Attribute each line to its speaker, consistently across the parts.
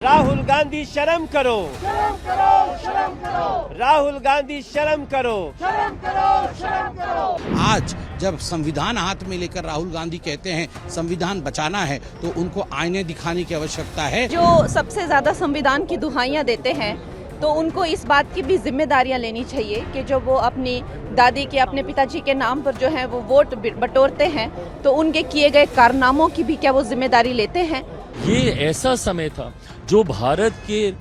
Speaker 1: राहुल गांधी शर्म करो,
Speaker 2: शर्म करो, शर्म करो,
Speaker 1: राहुल गांधी शर्म करो,
Speaker 2: शर्म करो, शर्म करो।
Speaker 3: आज जब संविधान हाथ में लेकर राहुल गांधी कहते हैं संविधान बचाना है, तो उनको आईने दिखाने की आवश्यकता है।
Speaker 4: जो सबसे ज्यादा संविधान की दुहाइयां देते हैं, तो उनको इस बात की भी जिम्मेदारियां लेनी चाहिए कि जो वो अपनी दादी के, अपने पिताजी के नाम पर जो है वो वोट बटोरते हैं, तो उनके किए गए कारनामों की भी क्या वो जिम्मेदारी लेते हैं।
Speaker 5: ये ऐसा समय था जो भारत के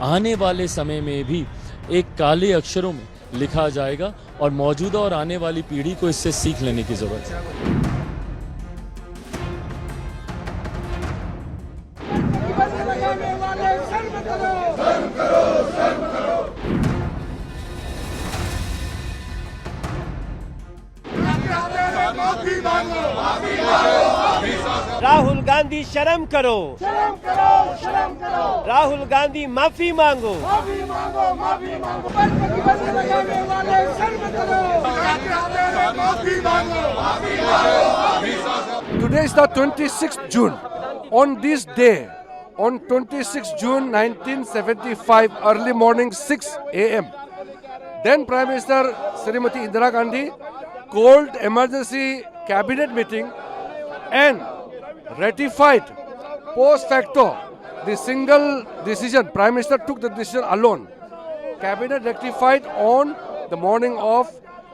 Speaker 5: आने वाले समय में भी एक काले अक्षरों में लिखा जाएगा और मौजूदा और आने वाली पीढ़ी को इससे सीख लेने की जरूरत है।
Speaker 2: लगाने वाले शर्म करो, शर्म करो, शर्म करो। माफी मांगो, माफी मांगो।
Speaker 1: राहुल गांधी शर्म करो,
Speaker 2: शर्म करो, शर्म करो,
Speaker 1: राहुल गांधी माफी मांगो,
Speaker 2: माफी मांगो, माफी मांगो। प्रतिबंध लगाने वाले शर्म करो, माफी मांगो, माफी मांगो।
Speaker 6: Today is the 26th June. On this day, on 26th June 1975, early morning 6 a.m., then Prime Minister Srimati Indira Gandhi called emergency cabinet meeting and ratified post facto the single decision. Prime Minister took the decision alone. Cabinet rectified on the morning of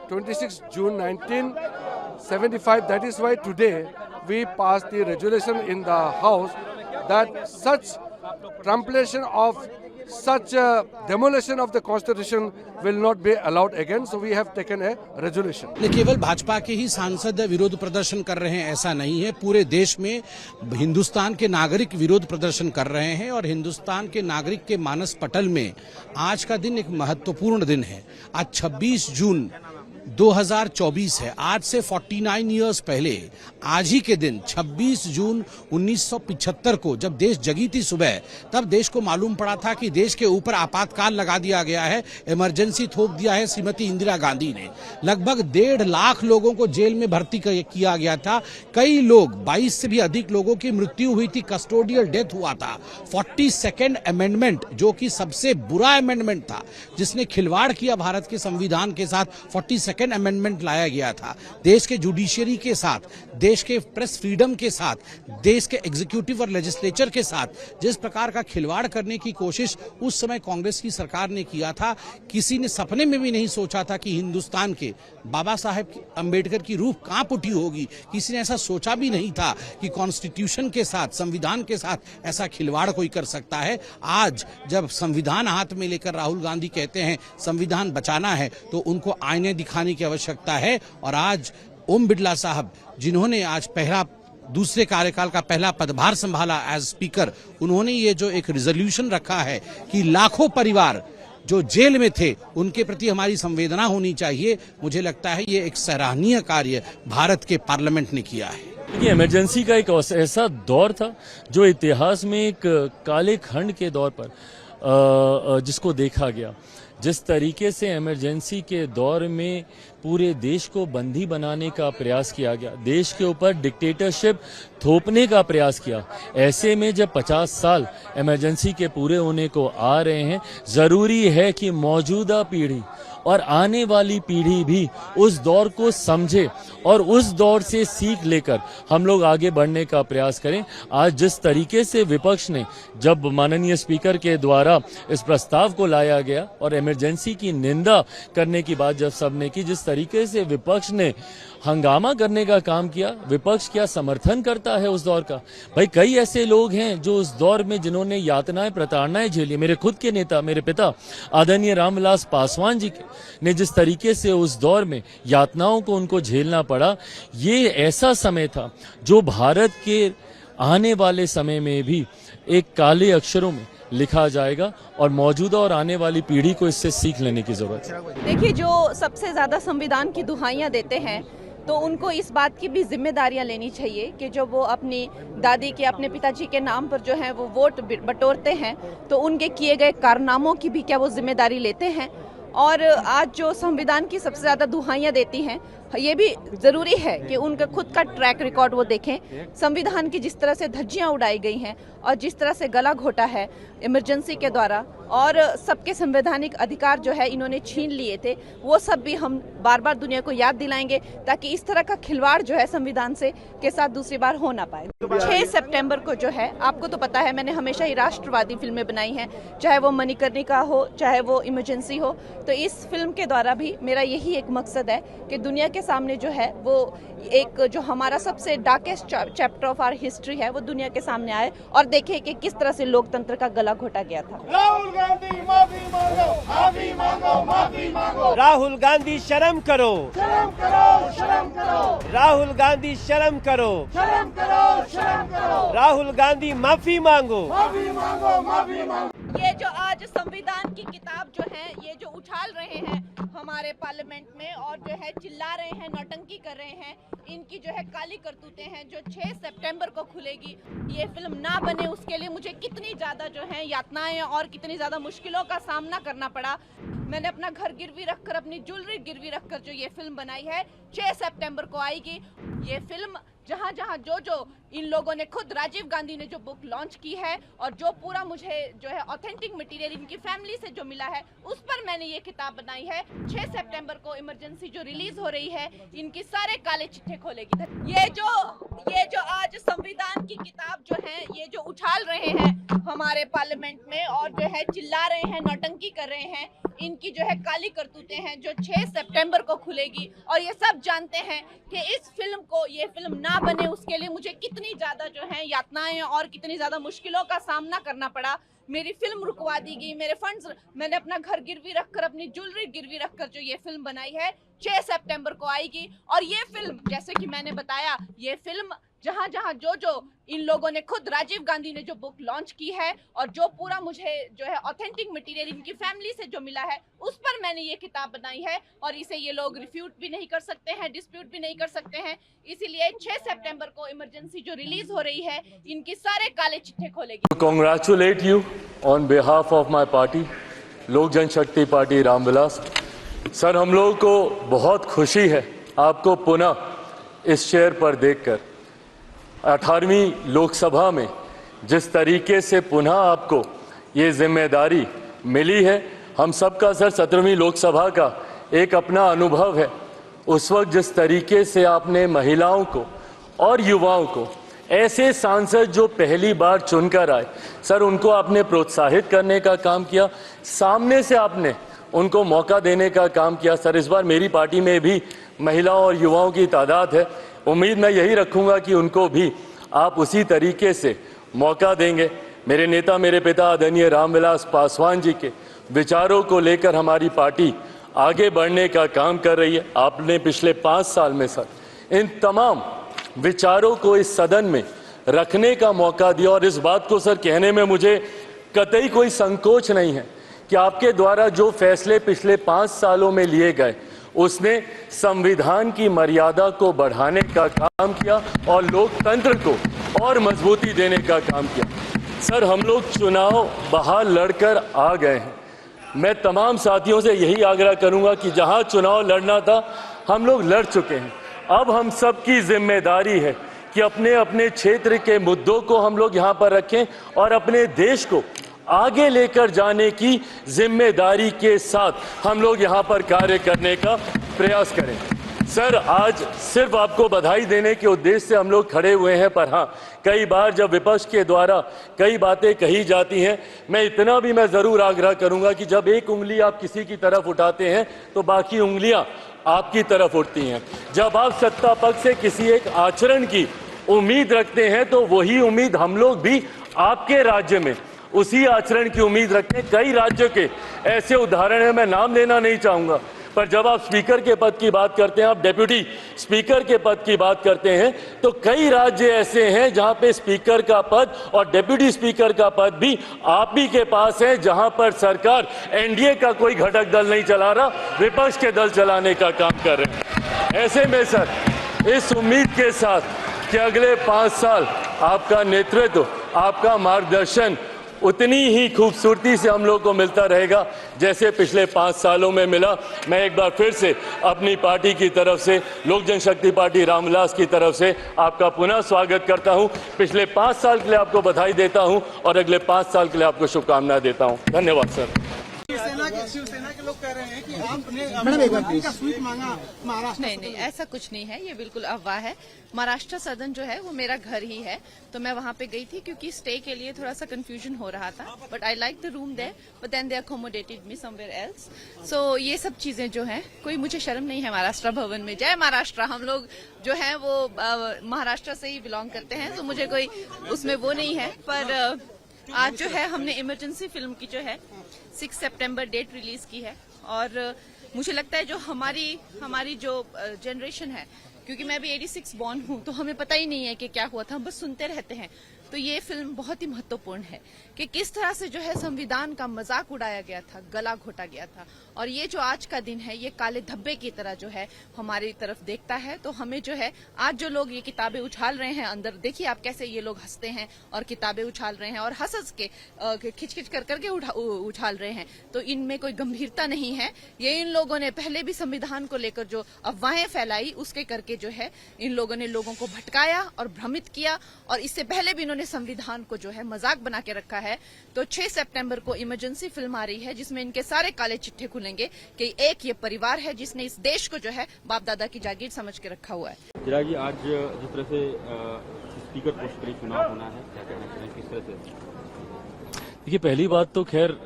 Speaker 6: 26 June 1975. That is why today we passed the resolution in the House that such trumpulation of such demolition of the constitution will not be allowed again. So we have taken a resolution.
Speaker 3: केवल भाजपा के ही सांसद विरोध प्रदर्शन कर रहे हैं ऐसा नहीं है, पूरे देश में हिंदुस्तान के नागरिक विरोध प्रदर्शन कर रहे हैं और हिंदुस्तान के नागरिक के मानस पटल में आज का दिन एक महत्वपूर्ण दिन है। आज 26 जून 2024 है। आज से 49 इयर्स पहले आज ही के दिन 26 जून 1975 को जब देश जगी थी सुबह, तब देश को मालूम पड़ा था कि देश के ऊपर आपातकाल लगा दिया गया है, इमरजेंसी थोप दिया है श्रीमती इंदिरा गांधी ने। लगभग 1.5 लाख लोगों को जेल में भर्ती किया गया था। कई लोग 22 से भी अधिक लोगों की मृत्यु हुई थी, कस्टोडियल डेथ हुआ था। 42nd अमेंडमेंट जो कि सबसे बुरा अमेंडमेंट था, जिसने खिलवाड़ किया भारत के संविधान के साथ, 42nd अमेंडमेंट लाया गया था। देश के जुडिशरी के साथ, देश के प्रेस फ्रीडम के साथ, देश के एग्जीक्यूटिव और लेजिस्लेचर के साथ जिस प्रकार का खिलवाड़ करने की कोशिश उस समय कांग्रेस की सरकार ने किया था, किसी ने सपने में भी नहीं सोचा था कि हिंदुस्तान के बाबा साहेब अंबेडकर की रूह कांप उठी होगी। किसी ने ऐसा सोचा भी नहीं था कि कॉन्स्टिट्यूशन के साथ, संविधान के साथ ऐसा खिलवाड़ कोई कर सकता है। आज जब संविधान हाथ में लेकर राहुल गांधी कहते हैं संविधान बचाना है, तो उनको आईने दिखाने की आवश्यकता है। और आज ओम बिड़ला साहब, जिन्होंने आज दूसरे कार्यकाल का पहला पदभार संभाला एज स्पीकर, उन्होंने ये जो एक रिजोल्यूशन रखा है कि लाखों परिवार जो जेल में थे उनके प्रति हमारी संवेदना होनी चाहिए, मुझे लगता है ये एक सराहनीय कार्य भारत के पार्लियामेंट ने किया है।
Speaker 5: देखिए, इमरजेंसी का एक ऐसा दौर था जो इतिहास में एक काले खंड के दौर पर जिसको देखा गया। जिस तरीके से इमरजेंसी के दौर में पूरे देश को बंदी बनाने का प्रयास किया गया, देश के ऊपर डिक्टेटरशिप थोपने का प्रयास किया, ऐसे में जब 50 साल इमरजेंसी के पूरे होने को आ रहे हैं, जरूरी है कि मौजूदा पीढ़ी और आने वाली पीढ़ी भी उस दौर को समझे और उस दौर से सीख लेकर हम लोग आगे बढ़ने का प्रयास करें। आज जिस तरीके से विपक्ष ने, जब माननीय स्पीकर के द्वारा इस प्रस्ताव को लाया गया और इमरजेंसी की निंदा करने की बात जब सबने की, जिस तरीके से विपक्ष ने हंगामा करने का काम किया, विपक्ष क्या समर्थन करता है उस दौर का? भाई, कई ऐसे लोग हैं जो उस दौर में जिन्होंने यातनाएं, प्रताड़नाएं झेली। मेरे खुद के नेता, मेरे पिता आदरणीय रामविलास पासवान जी ने जिस तरीके से उस दौर में यातनाओं को उनको झेलना पड़ा, ये ऐसा समय था जो भारत के आने वाले समय में भी एक काले अक्षरों में लिखा जाएगा और मौजूदा और आने वाली पीढ़ी को इससे सीख लेने की जरूरत है।
Speaker 4: देखिए, जो सबसे ज्यादा संविधान की दुहाइयां देते हैं, तो उनको इस बात की भी जिम्मेदारियां लेनी चाहिए कि जो वो अपनी दादी के, अपने पिताजी के नाम पर जो है वो वोट बटोरते हैं, तो उनके किए गए कारनामों की भी क्या वो जिम्मेदारी लेते हैं। और आज जो संविधान की सबसे ज्यादा दुहाइयां देती हैं, ये भी ज़रूरी है कि उनका खुद का ट्रैक रिकॉर्ड वो देखें। संविधान की जिस तरह से धज्जियां उड़ाई गई हैं और जिस तरह से गला घोटा है इमरजेंसी के द्वारा और सबके संवैधानिक अधिकार जो है इन्होंने छीन लिए थे, वो सब भी हम बार बार दुनिया को याद दिलाएंगे ताकि इस तरह का खिलवाड़ जो है संविधान से के साथ दूसरी बार हो ना पाए। 6 सितंबर को जो है, आपको तो पता है मैंने हमेशा ही राष्ट्रवादी फिल्में बनाई हैं, चाहे वो मणिकर्णिका हो चाहे वो इमरजेंसी हो। तो इस फिल्म के द्वारा भी मेरा यही एक मकसद है कि दुनिया के सामने जो है वो एक जो हमारा सबसे darkest chapter of our history है वो दुनिया के सामने आए और देखे कि किस तरह से लोकतंत्र का गला घोटा गया था।
Speaker 2: राहुल गांधी माफी मांगो, माफी मांगो, माफी मांगो।
Speaker 1: राहुल गांधी शर्म करो,
Speaker 2: शर्म करो, शर्म करो।
Speaker 1: राहुल गांधी शर्म करो,
Speaker 2: शर्म करो, शर्म करो।
Speaker 1: राहुल गांधी माफी मांगो,
Speaker 2: माफी मांगो, माफी मांगो।
Speaker 4: ये जो आज संविधान की किताब जो है ये जो उछाल रहे हैं हमारे पार्लियामेंट में और जो है चिल्ला रहे हैं, नौटंकी कर रहे हैं, इनकी जो है काली करतूतें हैं जो 6 सितंबर को खुलेगी। ये फिल्म ना बने उसके लिए मुझे कितनी ज़्यादा जो है यातनाएं और कितनी ज़्यादा मुश्किलों का सामना करना पड़ा। मैंने अपना घर गिरवी रखकर, अपनी ज्वेलरी गिरवी रखकर जो ये फिल्म बनाई है, 6 सितंबर को आएगी। ये फिल्म जहाँ जहाँ जो इन लोगों ने खुद, राजीव गांधी ने जो बुक लॉन्च की है और जो पूरा मुझे जो है ऑथेंटिक मटेरियल इनकी फैमिली से जो मिला है उस पर मैंने ये किताब बनाई है। 6 सितंबर को इमरजेंसी जो रिलीज हो रही है इनकी सारे काले चिट्ठे खोलेगी। ये जो आज संविधान की किताब जो है ये जो उछाल रहे हैं हमारे पार्लियामेंट में और जो है चिल्ला रहे हैं, नौटंकी कर रहे हैं, इनकी जो है काली करतूतें हैं जो 6 सितंबर को खुलेगी। और ये सब जानते हैं कि इस फिल्म को, ये फिल्म ना बने उसके लिए मुझे कितनी ज्यादा जो है यातनाएं और कितनी ज्यादा मुश्किलों का सामना करना पड़ा। मेरी फिल्म रुकवा दी गई, मेरे फंड्स, मैंने अपना घर गिरवी रखकर, अपनी ज्वेलरी गिरवी रखकर जो ये फिल्म बनाई है 6 सितंबर को आएगी। और ये फिल्म, जैसे कि मैंने बताया, ये फिल्म जहाँ जहाँ जो इन लोगों ने खुद, राजीव गांधी ने जो बुक लॉन्च की है और जो पूरा मुझे जो है ऑथेंटिक मटेरियल इनकी फैमिली से जो मिला है उस पर मैंने ये किताब बनाई है और इसे ये लोग रिफ्यूट भी नहीं कर सकते हैं, डिस्प्यूट भी नहीं कर सकते हैं। इसीलिए 6 सितंबर को इमरजेंसी जो रिलीज हो रही है इनकी सारे काले चिट्ठे खोलेगी।
Speaker 5: Congratulate you on behalf of my party, लोक जनशक्ति पार्टी रामविलास। सर, हम लोगों को बहुत खुशी है आपको पुनः इस चेयर पर देखकर। 18वीं लोकसभा में जिस तरीके से पुनः आपको ये जिम्मेदारी मिली है, हम सबका सर 17वीं लोकसभा का एक अपना अनुभव है। उस वक्त जिस तरीके से आपने महिलाओं को और युवाओं को, ऐसे सांसद जो पहली बार चुनकर आए, सर उनको आपने प्रोत्साहित करने का काम किया, सामने से आपने उनको मौका देने का काम किया। सर, इस बार मेरी पार्टी में भी महिलाओं और युवाओं की तादाद है, उम्मीद मैं यही रखूंगा कि उनको भी आप उसी तरीके से मौका देंगे। मेरे नेता, मेरे पिता आदरणीय रामविलास पासवान जी के विचारों को लेकर हमारी पार्टी आगे बढ़ने का काम कर रही है। आपने पिछले 5 साल में सर इन तमाम विचारों को इस सदन में रखने का मौका दिया और इस बात को सर कहने में मुझे कतई कोई संकोच नहीं है कि आपके द्वारा जो फैसले पिछले 5 सालों में लिए गए उसने संविधान की मर्यादा को बढ़ाने का काम किया और लोकतंत्र को और मजबूती देने का काम किया। सर, हम लोग चुनाव बाहर लड़कर आ गए हैं। मैं तमाम साथियों से यही आग्रह करूंगा कि जहां चुनाव लड़ना था हम लोग लड़ चुके हैं। अब हम सबकी जिम्मेदारी है कि अपने अपने क्षेत्र के मुद्दों को हम लोग यहाँ पर रखें और अपने देश को आगे लेकर जाने की जिम्मेदारी के साथ हम लोग यहाँ पर कार्य करने का प्रयास करें। सर, आज सिर्फ आपको बधाई देने के उद्देश्य से हम लोग खड़े हुए हैं, पर हाँ, कई बार जब विपक्ष के द्वारा कई बातें कही जाती हैं, मैं इतना भी मैं ज़रूर आग्रह करूंगा कि जब एक उंगली आप किसी की तरफ उठाते हैं तो बाकी उंगलियां आपकी तरफ उठती हैं। जब आप सत्ता पक्ष से किसी एक आचरण की उम्मीद रखते हैं तो वही उम्मीद हम लोग भी आपके राज्य में उसी आचरण की उम्मीद रखते हैं। कई राज्यों के ऐसे उदाहरण हैं, मैं नाम लेना नहीं चाहूंगा, पर जब आप स्पीकर के पद की बात करते हैं, आप डेप्यूटी स्पीकर के पद की बात करते हैं, तो कई राज्य ऐसे हैं जहां पे स्पीकर का पद और डेप्यूटी स्पीकर का पद भी आप ही के पास है, जहां पर सरकार एनडीए का कोई घटक दल नहीं चला रहा, विपक्ष के दल चलाने का काम कर रहे हैं। ऐसे में सर, इस उम्मीद के साथ कि अगले 5 साल आपका नेतृत्व, आपका मार्गदर्शन उतनी ही खूबसूरती से हम लोग को मिलता रहेगा जैसे पिछले 5 सालों में मिला। मैं एक बार फिर से अपनी पार्टी की तरफ से, लोक जनशक्ति पार्टी रामविलास की तरफ से आपका पुनः स्वागत करता हूं। पिछले 5 साल के लिए आपको बधाई देता हूं और अगले 5 साल के लिए आपको शुभकामनाएं देता हूं। धन्यवाद सर।
Speaker 2: शिवसेना के लोग कह रहे हैं कि आपने का स्वीट मांगा महाराष्ट्र।
Speaker 4: नहीं, ऐसा कुछ नहीं है, ये बिल्कुल अफवाह है। महाराष्ट्र सदन जो है वो मेरा घर ही है, तो मैं वहाँ पे गई थी क्योंकि स्टे के लिए थोड़ा सा कंफ्यूजन हो रहा था, but I like the room there, but then they accommodated me somewhere else. So ये सब चीजें जो हैं, कोई मुझे शर्म नहीं है महाराष्ट्र भवन में। जय महाराष्ट्र। हम लोग जो है वो महाराष्ट्र से ही बिलोंग करते हैं, तो मुझे कोई उसमें वो नहीं है। पर आज जो है हमने इमरजेंसी फिल्म की जो है 6 सितंबर डेट रिलीज की है, और मुझे लगता है जो हमारी जो जनरेशन है, क्योंकि मैं भी 86 बॉर्न हूं, तो हमें पता ही नहीं है कि क्या हुआ था, हम बस सुनते रहते हैं। तो ये फिल्म बहुत ही महत्वपूर्ण है कि किस तरह से जो है संविधान का मजाक उड़ाया गया था, गला घोटा गया था, और ये जो आज का दिन है ये काले धब्बे की तरह जो है हमारी तरफ देखता है। तो हमें जो है आज जो लोग ये किताबें उछाल रहे हैं अंदर, देखिए आप कैसे ये लोग हंसते हैं और किताबें उछाल रहे हैं और हंस के खिच कर करके उछाल रहे हैं, तो इनमें कोई गंभीरता नहीं है। ये इन लोगों ने पहले भी संविधान को लेकर जो अफवाहें फैलाई, उसके करके जो है इन लोगों ने लोगों को भटकाया और भ्रमित किया, और इससे पहले भी इन्होंने संविधान को जो है मजाक बना के रखा है। तो 6 सितंबर को इमरजेंसी फिल्म आ रही है जिसमें इनके सारे काले चिट्ठे खुलेंगे कि एक ये परिवार है जिसने इस देश को जो है बाप दादा की जागीर समझ के रखा हुआ है।
Speaker 7: चिराग जी, आज जिस तरह से स्पीकर पोस्ट के लिए चुनाव होना है, क्या कहना चाहिए, किस तरह से?
Speaker 5: देखिए, पहली बात तो खैर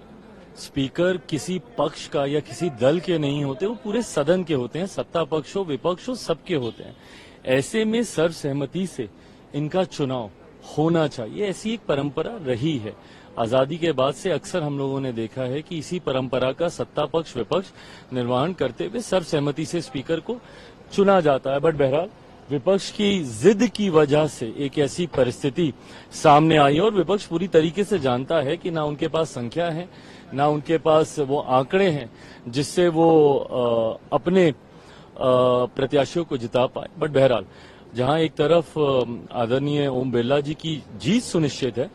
Speaker 5: स्पीकर किसी पक्ष का या किसी दल के नहीं होते, वो पूरे सदन के होते हैं। सत्ता पक्ष हो, विपक्ष हो, सबके होते हैं। ऐसे में सर्वसहमति से इनका चुनाव होना चाहिए, ऐसी एक परंपरा रही है। आजादी के बाद से अक्सर हम लोगों ने देखा है कि इसी परंपरा का सत्ता पक्ष विपक्ष निर्वहन करते हुए सर्वसहमति से स्पीकर को चुना जाता है। बट बहरहाल विपक्ष की जिद की वजह से एक ऐसी परिस्थिति सामने आई, और विपक्ष पूरी तरीके से जानता है कि ना उनके पास संख्या है, ना उनके पास वो आंकड़े हैं जिससे वो अपने प्रत्याशियों को जिता पाए। बट बहरहाल जहां एक तरफ आदरणीय ओम बिरला जी की जीत सुनिश्चित है,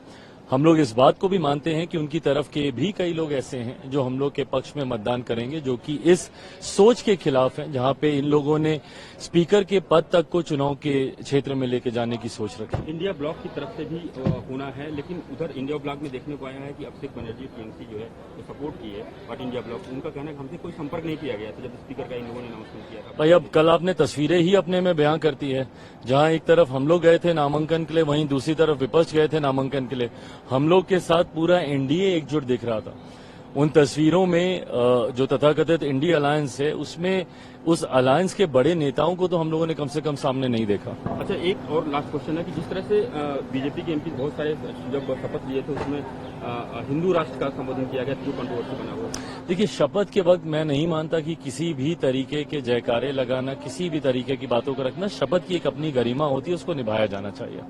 Speaker 5: हम लोग इस बात को भी मानते हैं कि उनकी तरफ के भी कई लोग ऐसे हैं जो हम लोग के पक्ष में मतदान करेंगे, जो कि इस सोच के खिलाफ हैं जहां पे इन लोगों ने स्पीकर के पद तक को चुनाव के क्षेत्र में लेके जाने की सोच रखी।
Speaker 7: इंडिया ब्लॉक की तरफ से भी होना है, लेकिन उधर इंडिया ब्लॉक में देखने को आया है कि अभिषेक बनर्जी टीएमसी जो है वो सपोर्ट की है, बट इंडिया ब्लॉक उनका कहना है कि हमसे कोई संपर्क नहीं किया गया था जब स्पीकर का इन लोगों ने अनाउंसमेंट किया था।
Speaker 5: भाई, अब कल आपने तस्वीरें ही अपने में बयां करती है, जहां एक तरफ हम लोग गए थे नामांकन के लिए, वहीं दूसरी तरफ विपक्ष गए थे नामांकन के लिए। हम लोग के साथ पूरा एनडीए एकजुट दिख रहा था। उन तस्वीरों में जो तथाकथित इंडिया अलायंस है, उसमें उस अलायंस के बड़े नेताओं को तो हम लोगों ने कम से कम सामने नहीं देखा।
Speaker 7: अच्छा, एक और लास्ट क्वेश्चन है कि जिस तरह से बीजेपी के एमपी बहुत सारे जब शपथ लिए थे उसमें हिंदू राष्ट्र का संबोधन किया गया, जो कंट्रोवर्सी बना हुआ।
Speaker 5: देखिए, शपथ के वक्त मैं नहीं मानता कि किसी भी तरीके के जयकारे लगाना, किसी भी तरीके की बातों को रखना, शपथ की एक अपनी गरिमा होती है, उसको निभाया जाना चाहिए।